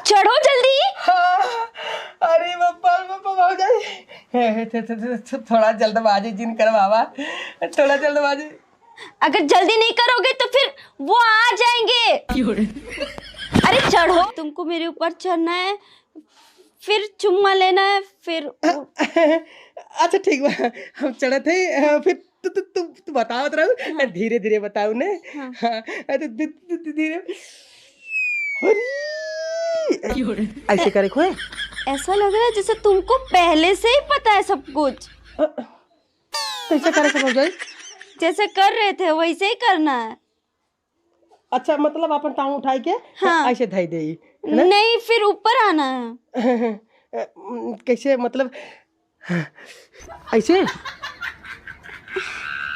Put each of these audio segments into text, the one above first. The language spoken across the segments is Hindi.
चढ़ो जल्दी। हाँ, अरे बाबा भाई थोड़ा जल्दबाजी जिन कर बाबा, थोड़ा जल्दबाजी। अगर जल्दी नहीं करोगे तो फिर वो आ जाएंगे। अरे चढ़ो, तुमको मेरे ऊपर चढ़ना है, फिर चुम्मा लेना है, फिर अच्छा ठीक बा, हम चढ़े थे, फिर तू बतावत रहो। हाँ। धीरे धीरे बताऊ ने। हाँ। हाँ, धीरे। अरे ऐसे करे खोए। ऐसा लग रहा है जैसे तुमको पहले से ही पता है सब कुछ। कैसे करे समझ जाए? जैसे कर रहे थे वैसे ही करना है। अच्छा मतलब अपन टांग उठाई के हाँ। ऐसे धई दे। नहीं, फिर ऊपर आना है। कैसे मतलब ऐसे?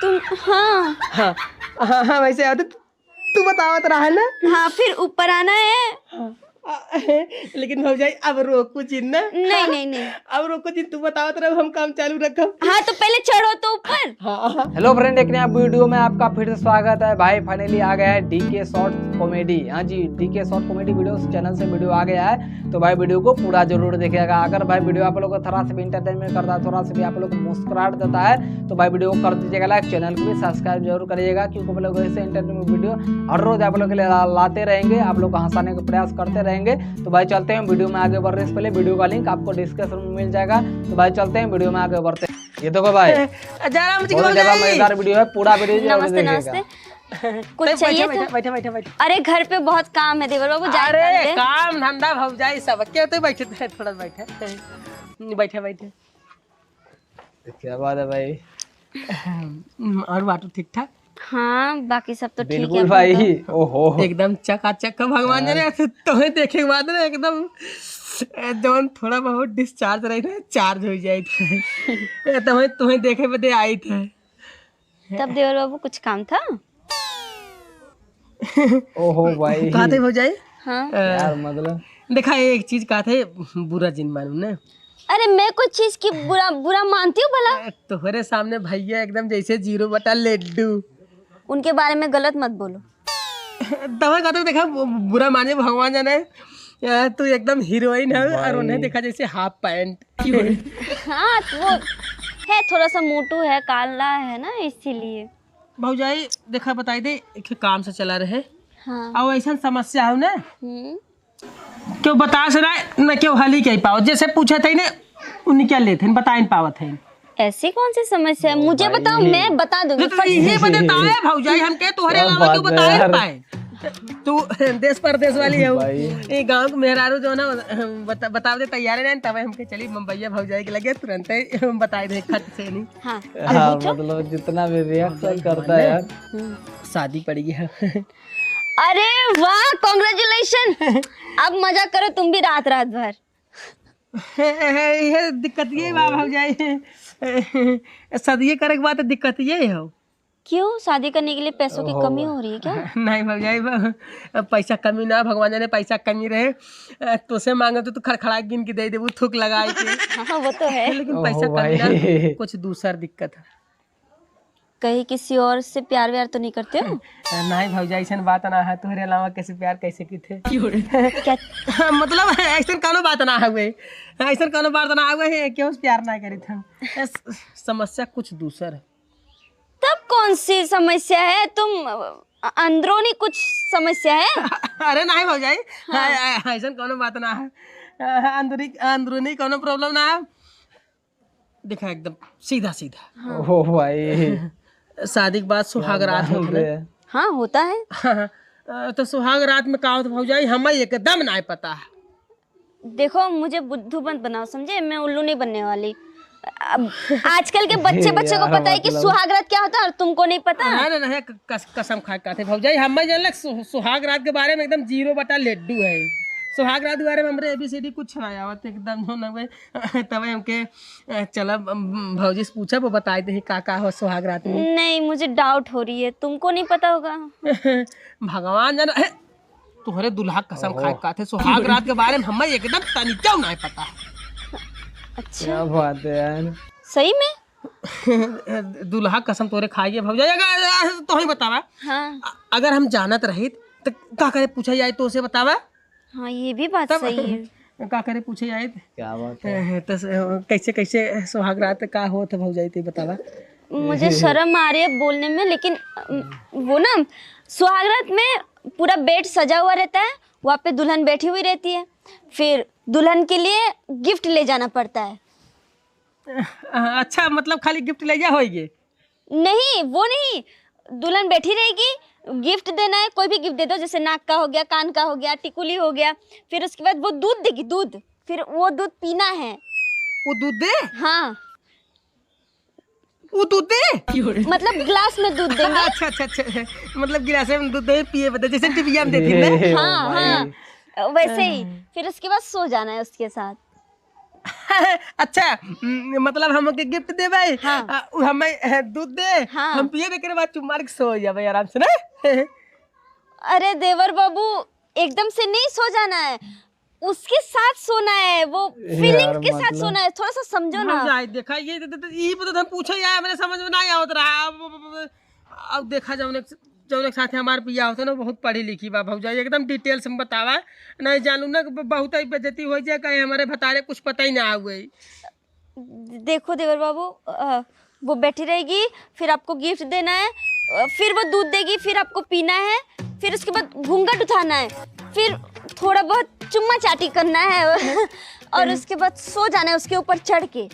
तुम हाँ हाँ हाँ हाँ वैसे आते तू बतावत रहा है ना। हाँ, फिर ऊपर आना है। हाँ, लेकिन भौजाई अब रोको चिन ना। नहीं नहीं नहीं। अब रोको चिन, तू बतावत रहो, हम काम चालू रखब। हाँ तो पहले चढ़ो तो ऊपर। हाँ। हेलो फ्रेंड, एक नया वीडियो में आपका फिर से स्वागत है भाई। फाइनली आ गया है डीके शॉर्ट कॉमेडी। हाँ जी, DK short comedy video channel से वीडियो आ गया है, तो भाई वीडियो को पूरा जरूर देखिएगा। अगर भाई वीडियो आप लोग को थोड़ा सा भी इंटरटेनमेंट करता है, थोड़ा सा भी आप लोग को मुस्कुराहट देता है, तो भाई वीडियो को कर दीजिएगा लाइक, चैनल को भी सब्सक्राइब जरूर करिएगा, क्योंकि हम लोग ऐसे इंटरटेनमेंट वीडियो हर रोज आप लोग के लिए लाते रहेंगे, आप लोग को हंसाने का प्रयास करते रहेंगे। तो भाई चलते हैं वीडियो में आगे बढ़ने से पहले वीडियो का लिंक आपको डिस्क्रिप्शन में मिल जाएगा। तो भाई चलते हैं वीडियो में आगे बढ़ते हैं। ये देखो भाई, जयराम जी बहुत ज्यादा मजेदार वीडियो है, पूरा वीडियो जरूर नमस्ते देखिएगा। नमस्ते। कुछ चाहिए था? बैठे। अरे घर पे बहुत काम है देवर बाबू, जाए कर अरे दे। काम धंधा भौजाई सब क्या होते, बैठे थे थोड़ा बैठे। क्या बात है भाई? और बाटू ठीक ठाक? हाँ बाकी सब तो ठीक है। बिल्कुल भाई। ओहो एकदम चकाचक का भगवान जाने। तुम्हें देखे के बाद ना एकदम जौन थोड़ा बहुत डिस्चार्ज रही था, चार्ज हो जाए थे। तुम्हें देखे बदे आई थे। तब देवर बाबू कुछ काम था? ओहो भाई, कहा थे भौजाई? हाँ। यार मतलब देखा एक चीज कहा थे, बुरा जिन मालूम ना। अरे मैं कुछ चीज की बुरा मानती हूँ भला? तुम्हारे सामने भैया एकदम जैसे 0 बटा लड्डू। उनके बारे में गलत मत बोलो। दवा का तो देखा बुरा माने भगवान जाने, तू एकदम हीरोइन है और उन्हें देखा जैसे हाफ पैंट। हाँ तो वो है, थोड़ा सा मोटू है, काला है ना, इसीलिए। भौजाई देखा बताई दे, एक काम से चला रहे। हाँ। और ऐसा समस्या हो ना, हम्म। क्यों बता से ना क्यों हल ही कही पाओ, जैसे पूछे थे ना उन्हीं क्या लेते हैं, बता नहीं पावत है। ऐसी कौन सी समस्या है, मुझे बताओ, मैं बता दूंगी। ये बताता है भौजाई, हम के तुम्हारे अलावा क्यों बता नहीं पाए? तू देश परदेश वाली है, ये गांव के मेहरारू जो ना बता दे तैयार है, तब हमके चली मुंबईया भौजाई के लगे तुरंत ही बताई दे खट से नहीं। हाँ। हाँ, मतलब जितना भी रिएक्शन करता है यार। शादी पड़ी है। अरे वाह, कांग्रेचुलेशन। अब मजा करो तुम भी रात भर। ये दिक्कत ये बा भौजाई, शादी करे के बाद दिक्कत ये हो। क्यों, शादी करने के लिए पैसों की कमी हो रही है क्या? नहीं भौजाई, पैसा कमी ना, भगवान जाने पैसा कमी रहे तो से मांगे तो खड़खड़ा गिन के दे दे, वो थूक लगाए के। हाँ वो तो है। लेकिन पैसा कमी ना, कुछ दूसरा दिक्कत है। कहीं किसी और से प्यार व्यार तो नहीं करते हो? नहीं भौजाई ऐसा बात ना है, तुम्हारे अलावा कैसे प्यार कैसे की थे? क्या? मतलब ऐसा कोनो बात ना हुए, ऐसा कोनो बात ना हुए, क्यों प्यार ना करी थे। समस्या कुछ दूसरा है। तब कौन सी समस्या है? तुम अंदरूनी कुछ समस्या है? अरे नहीं भौजाई, ऐसा कोनो बात ना है, अंदरूनी कोनो प्रॉब्लम ना है। देखा एकदम सीधा सीधा। ओहो भाई, शादी के बाद सुहाग रात होता है। हाँ होता है। तो सुहाग रात में का होता भौजाई, हमें एकदम नहीं पता है। देखो मुझे बुद्धू मत बनाओ, समझे? मैं उल्लू नहीं बनने वाली। अब आजकल के बच्चे को पता है कि सुहाग रात क्या होता है और तुमको नहीं पता। नहीं कसम खा के भौजाई, हमें जानल सुहाग रात के बारे में एकदम 0 बटा लड्डू है। सुहाग रात के बारे में हमरे ABCD कुछ ना आवत एकदम हो नवे, तब हमके चला भौजी से पूछा, वो बताए दे का हो सुहाग रात में। नहीं, मुझे डाउट हो रही है, तुमको नहीं पता होगा। भगवान जाने, तुम्हारे दुल्हा कसम खा के थे सुहाग रात के बारे में हमें एकदम तनिका नहीं पता। अच्छा, क्या बात है यार, सही में? दुल्हा कसम तोरे खाइए भौजाई, अगर तो ही बतावा। हाँ अगर हम जानत रही तो का करे पूछा जाए तो उसे बतावा। हाँ ये भी बात सही है। का करे पूछे आए क्या बात है। तो कैसे कैसे सुहाग रात का होत भौजाई ते बतावा। मुझे शर्म आ रही है बोलने में, लेकिन वो ना सुहागरात में पूरा बेड सजा हुआ रहता है, वहाँ पे दुल्हन बैठी हुई रहती है, फिर दुल्हन के लिए गिफ्ट ले जाना पड़ता है। अच्छा मतलब खाली गिफ्ट ले जा होइगे? नहीं वो नहीं, दुल्हन बैठी रहेगी, गिफ्ट देना है, कोई भी गिफ्ट दे दो, जैसे नाक का हो गया, कान का हो गया, टिकुली हो गया, फिर उसके बाद वो दूध देगी, दूध, फिर वो दूध पीना है। वो दूध दे? हाँ वो दूध दे मतलब ग्लास में दूध देंगे। अच्छा अच्छा अच्छा, मतलब गिलास में दूध दे पिए बता, जैसे टिबिया में देती ना। हाँ हाँ वैसे ही, फिर उसके बाद सो जाना है उसके साथ। अच्छा मतलब हमके गिफ्ट दे भाई। हाँ। हमें दूध दे। हाँ। हम पिए के बाद चुप मार के सो जावे आराम से ना। अरे देवर बाबू एकदम से नहीं सो जाना है, उसके साथ सोना है, वो फीलिंग के साथ सोना है, थोड़ा सा समझो ना। जाए देखा ये तो हम पूछो यार, मेरे समझ में नहीं आवत रहा। अब देखा जौन के साथ हमारे पिया होता ना, बहुत पढ़ी लिखी बा भौजाई, एकदम डिटेल्स में बतावा, नहीं जानू ना बहुत ही बेइज्जती हो जाए, कहीं हमारे बतारे कुछ पता ही ना हुए। देखो देवर बाबू वो बैठी रहेगी, फिर आपको गिफ्ट देना है, फिर वो दूध देगी, फिर आपको पीना है, फिर उसके बाद घूंघट उठाना है, फिर थोड़ा बहुत चुम्मा चाटी करना है और उसके बाद सो जाना है उसके ऊपर चढ़ के।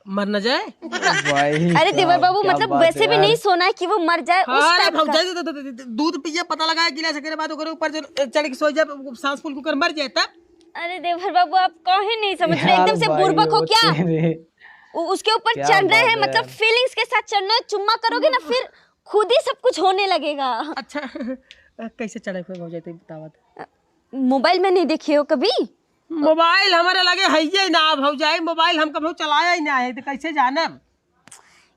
मर न जाए भाई अरे देवर बाबू मतलब वैसे भी नहीं सोना है कि वो मर जाए उस टाइप का। दूध पिए पता लगा गिलास के बाद ओकरे ऊपर चढ़ के सो जाए, सांस फूल कर मर जाए तब। अरे देवर बाबू आप कहीं नहीं समझ रहे, एकदम से बुर्बक हो क्या? उसके ऊपर चढ़ना है मतलब फीलिंग्स के साथ चढ़ना है, चुम्मा करोगे ना फिर खुद ही सब कुछ होने लगेगा। अच्छा कैसे चढ़े फिर भौजाई तो बतावत। मोबाइल में नहीं देखी हो कभी? मोबाइल हमारे लगे है ही ना भौजाई, मोबाइल हम कभी चलाया ही ना है, तो कैसे जानब?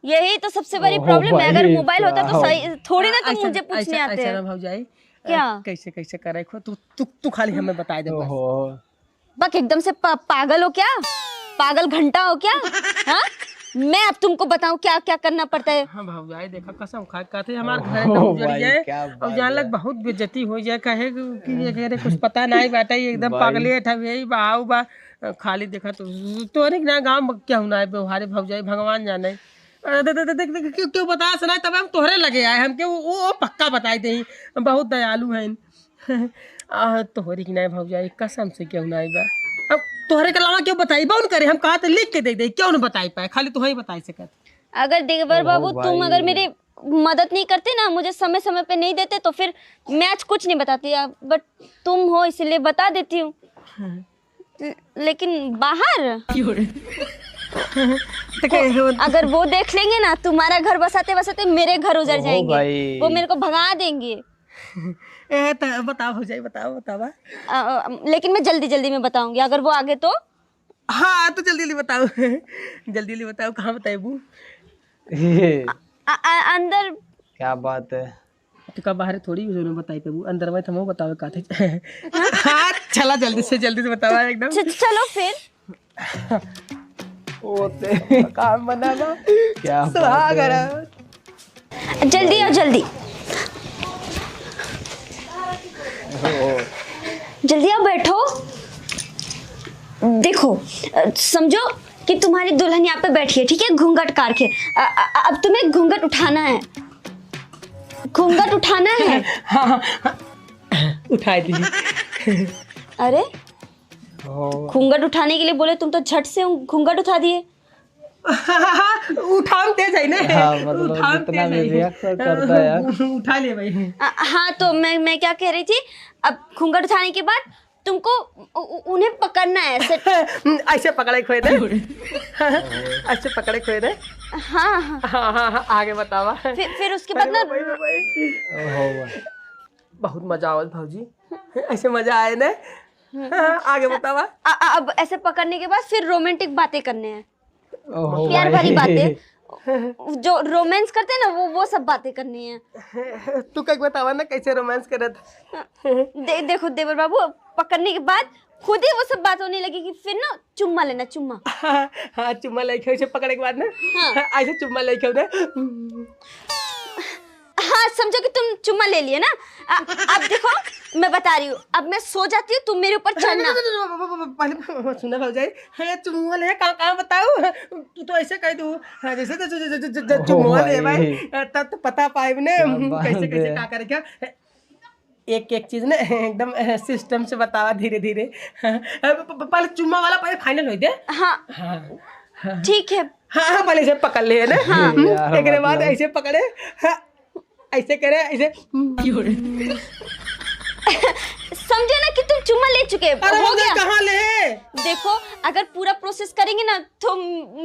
यही तो सबसे बड़ी प्रॉब्लम है, अगर मोबाइल होता तो सही थोड़ी ना तुम मुझे पूछने आते ऐसा भौजाई क्या? कैसे कैसे करे खो तू खाली हमें बता दे बस। बक एकदम से पागल हो क्या? पागल घंटा हो क्या? हाँ मैं अब तुमको बताऊं क्या क्या करना पड़ता है। हाँ भौजाई देखा कसम खा कहते हमारे घर एकदम उजड़ जाए और जान लग बहुत बेइज्जती हो जाए, कहे कि कुछ पता नहीं बेटा ये एकदम पागले यही बाऊ बा खाली देखा तो ना गाँव क्या होना है व्यवहार भौजाई भगवान जाने। क्यों बता सुना तब हम तोहरे लगे आए, हमके वो पक्का बताई दे, बहुत दयालु है तोहरी की ना भौजाई कसम से क्यों ना बा। अब तोहरे के अलावा क्यों बताई बा करे, हम कहा तो लिख के दे क्यों न बताई पाए, खाली तू ही बताई सकत। अगर देवर बाबू तुम अगर मेरी मदद नहीं करते ना, मुझे समय समय पे नहीं देते तो फिर मैं आज कुछ नहीं बताती, बट तुम हो इसलिए बता देती हूँ। लेकिन बाहर अगर वो देख लेंगे ना तुम्हारा घर बसाते बसाते मेरे घर उजड़ जाएंगे, वो मेरे को भगा देंगे। बताओ भौजाई बतावा। लेकिन मैं जल्दी जल्दी में बताऊंगी, अगर वो आगे तो। हाँ तो जल्दी बताओ जल्दी बताओ कहाँ बताएबू? अंदर। क्या बात है, तो का बाहर थोड़ी बताई पेबू, अंदर में तो बताओ का थे। हाँ चला जल्दी से बताओ एकदम। चलो फिर ओते काम बनाना क्या जल्दी आओ जल्दी जल्दी आओ बैठो। देखो समझो कि तुम्हारी दुल्हन यहाँ पे बैठी है, ठीक है, घूंघट काट के। अब तुम्हें घूंघट उठाना है, घूंघट उठाना है। हाँ, उठा दी। अरे घूंघट उठाने के लिए बोले तुम तो झट से घूंघट उठा दिए। उठाम तेज है ना। हाँ, मतलब जितना भी रिएक्शन करता है यार। उठा ले भाई। हाँ तो मैं क्या कह रही थी, अब घूंघट उठाने के बाद तुमको उन्हें पकड़ना है ऐसे। ऐसे पकड़े खोए दे। ऐसे पकड़े खोए दे। हाँ हाँ आगे बतावा। फिर उसके बाद ना बहुत मजा आवा भौजी, ऐसे मजा आए ना। आगे बतावा। अब ऐसे पकड़ने के बाद फिर रोमांटिक बातें करने हैं, प्यार भरी बातें, जो रोमांस करते हैं ना वो सब बातें करनी है। तू क्या बतावा ना कैसे रोमांस करत। देखो देवर बाबू पकड़ने के बाद खुद ही वो सब बात होने लगी कि फिर ना चुम्मा लेना, चुम्मा। हाँ चुम्मा लेके ऐसे पकड़े के बाद ना। हाँ। ऐसे चुम्मा लेके ना। हाँ समझो कि तुम चुम्मा ले लिए ना। अब देखो मैं बता रही हूँ, अब मैं सो जाती हूँ, तुम मेरे ऊपर चढ़ना। पहले सुना भौजाई, हाँ चुम्मा ले, कहाँ बताऊँ? तू तो ऐसे कह दू जैसे चुम्मा ले भाई, तब तो पता पाए ने कैसे कैसे क्या करे। क्या एक एक चीज ना एकदम सिस्टम से बतावा धीरे धीरे। पहले चुम्मा वाला पहले फाइनल हो दे। हाँ ठीक है। हाँ पहले से पकड़ ले ना। एक बाद ऐसे पकड़े, ऐसे करे, ऐसे समझे ना कि तुम चुम्मा ले चुके। हो गया। कहाँ ले? देखो अगर पूरा प्रोसेस करेंगे ना तो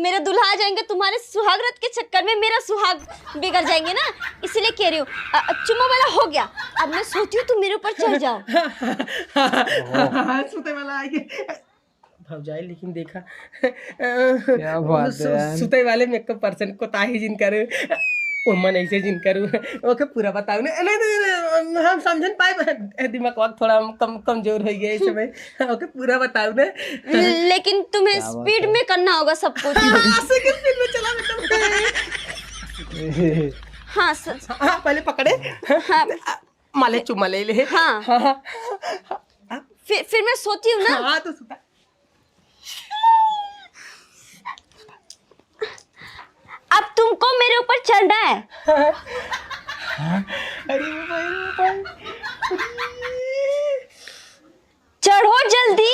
मेरे दुल्हा आ जाएंगे, तुम्हारे सुहाग रात के चक्कर में मेरा सुहाग बिगड़ जाएंगे ना, इसीलिए कह रही हूँ। चुम्मा वाला हो गया, अब मैं सोती हूँ तुम मेरे ऊपर चढ़ जाओ। सुते वाला आएगी भौजाई, लेकिन देखा क्या बात है। सुते वाले में एक पर्सन को ताही जिन करूँ, मन ऐसे जिन करूँ, ओके पूरा बताओ ना। नहीं हम समझ पाए, दिमाग वक्त थोड़ा कमजोर हो गया इस समय। ओके पूरा बताओ ना। लेकिन तुम्हें स्पीड में करना होगा सब कुछ। स्पीड में चला हाँ हाँ पहले पकड़े, हाँ माले चुम्मा ले ले। हाँ फिर मैं सोती हूँ ना। हाँ तो सुता। अब तुमको मेरे ऊपर चढ़ना है। अरे चढ़ो जल्दी।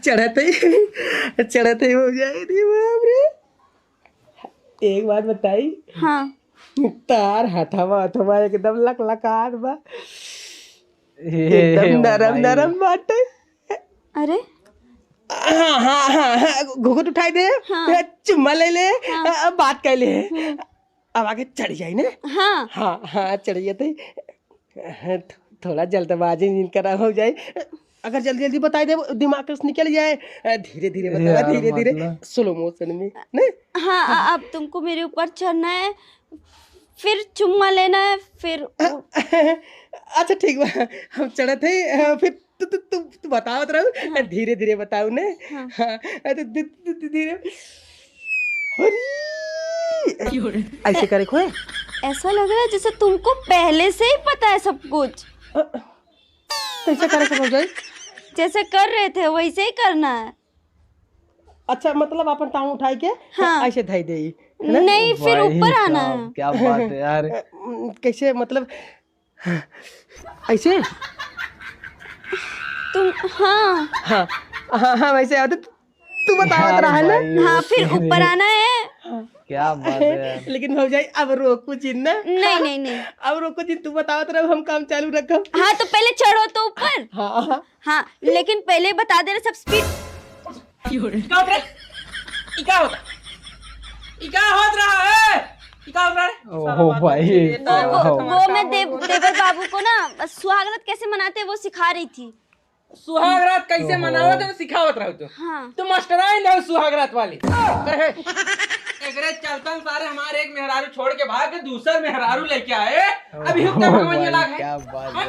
चढ़ते ही हो जाए। बाप रे, एक बात बताई। हाँ तार हथवा एकदम लकलकार बा, एकदम नरम नरम बाटे। अरे हाँ घुघुट उठाई दे। हाँ। चुम्मा ले ले। बात कर ले। अब आगे चढ़ जाए ना। हाँ चढ़ जाते। थोड़ा जल्दबाजी करा हो जाए, अगर जल्दी जल्दी बताई दे दिमाग से निकल जाए। धीरे धीरे बता, धीरे धीरे स्लो मोशन में नहीं। हाँ अब तुमको मेरे ऊपर चढ़ना है, फिर चुम्मा लेना है, फिर अच्छा ठीक बा, हम चढ़ते हैं। फिर तू बताओ रहो। धीरे धीरे बताओ ने। हाँ धीरे। ऐसे करे खोए। ऐसा लग रहा है जैसे तुमको पहले से ही पता है सब कुछ। कैसे करे सब हो जाए? जैसे कर रहे थे वैसे ही करना है। अच्छा मतलब अपन टांग उठाई के ऐसे धई दे? नहीं फिर ऊपर आना है। क्या बात है यार। कैसे मतलब ऐसे? तुम हाँ वैसे तू बता रहा है ना। हाँ फिर ऊपर आना है। क्या बात है। लेकिन भौजाई अब रोको चिन ना। नहीं अब रोको चिन, तू बताओ तो हम काम चालू रखो। हाँ तो पहले चढ़ो तो ऊपर। हाँ लेकिन पहले बता देना सब स्पीड। ओह भाई। वो मैं देवर बाबू को ना सुहागरात कैसे मनाते हैं वो सिखा रही थी। सुहागरात कैसे मनावत है सिखावत रहो तो। हाँ तो मास्टराइन है सुहागरात वाली। एकरे चलतन सारे हमारे एक मेहरारू छोड़ के भाग के दूसरा मेहरारू लेके आए। अभी हुक्का भगवान लाग है। क्या बात है।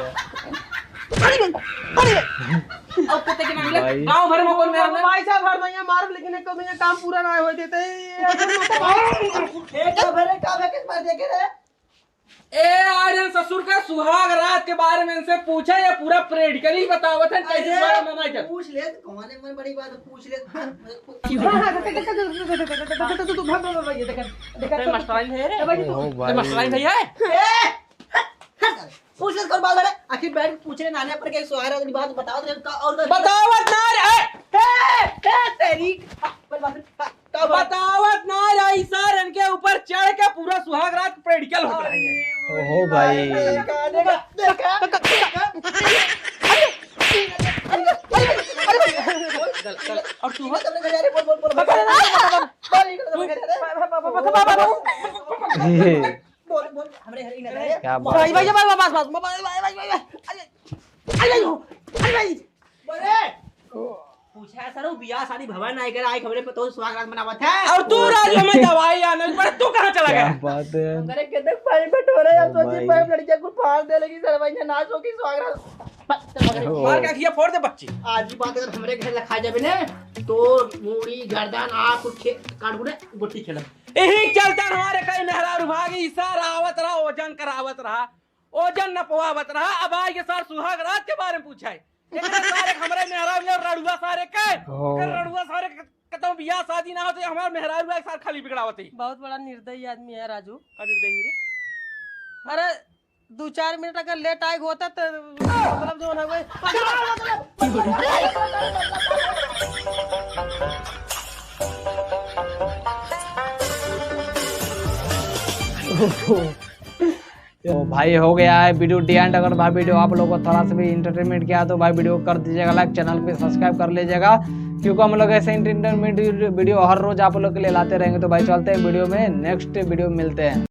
अब कुत्ते के नाम ले गांव भर में कौन मेरा पैसा भर देंगे मार, लेकिन एक तो काम पूरा ना हो देते। आर्यन ससुर का सुहाग रात के बारे में इनसे पूछा या पूरा प्रैक्टिकली बतावत है कैसे मनाना है। पूछ ले कौन में बड़ी बात पूछ ले। मास्टराइन है रे। ओह भाई। मास्टराइन भैया पूछ ले कर बात है। आखिर बैठ के पूछने नाने पर के सुहारा वाली बात बताओ और बतावत ना रे। तेरी बतावत ना रे सर, इनके ऊपर चढ़ के पूरा सुहाग रात प्रैक्टिकल होता है। ओह भाई। और तू बोल हमरे हरी ना रहे। क्या बात है। पूछा सर बियाह शादी भवन आई कर आई खबरे पे तो स्वागत मनावत है। और तू राज में दवाई आने पर तू कहां चला क्या गया? बात है। करे कितने प्राइवेट हो रहे हैं भाई। सोची पाइप लड़कियां को फाड़ दे लगी सर भाई नाच होगी स्वागत। मार के खिया फोड़ दे बच्ची। आज की बात अगर हमरे घर लखा जाबे ने तो मूड़ी गर्दन आंख काट गुड़े गुट्टी खेला यही चलता हमारे कई मेहरारू भागी सर आवत रहा ओजन करावत रहा ओजन नपवावत रहा। अब आज के सर सुहाग रात के बारे में पूछा है सारे हमारे मेहरारू रड़ुआ सारे के रड़ुआ सारे कतो बियाह शादी ना होते हमारे मेहरारू एक साल खाली बिगड़ावत ही। बहुत बड़ा निर्दयी आदमी है राजू। निर्दयी रे अरे 2-4 मिनट अगर लेट आए होता तो मतलब जो है तो भाई हो गया है वीडियो डी एंड। अगर भाई वीडियो आप लोगों को थोड़ा सा भी इंटरटेनमेंट किया तो भाई वीडियो कर दीजिएगा लाइक, चैनल पे सब्सक्राइब कर लीजिएगा, क्योंकि हम लोग ऐसे इंटरटेनमेंट वीडियो हर रोज आप लोग के लिए लाते रहेंगे। तो भाई चलते हैं वीडियो में, नेक्स्ट वीडियो में मिलते हैं।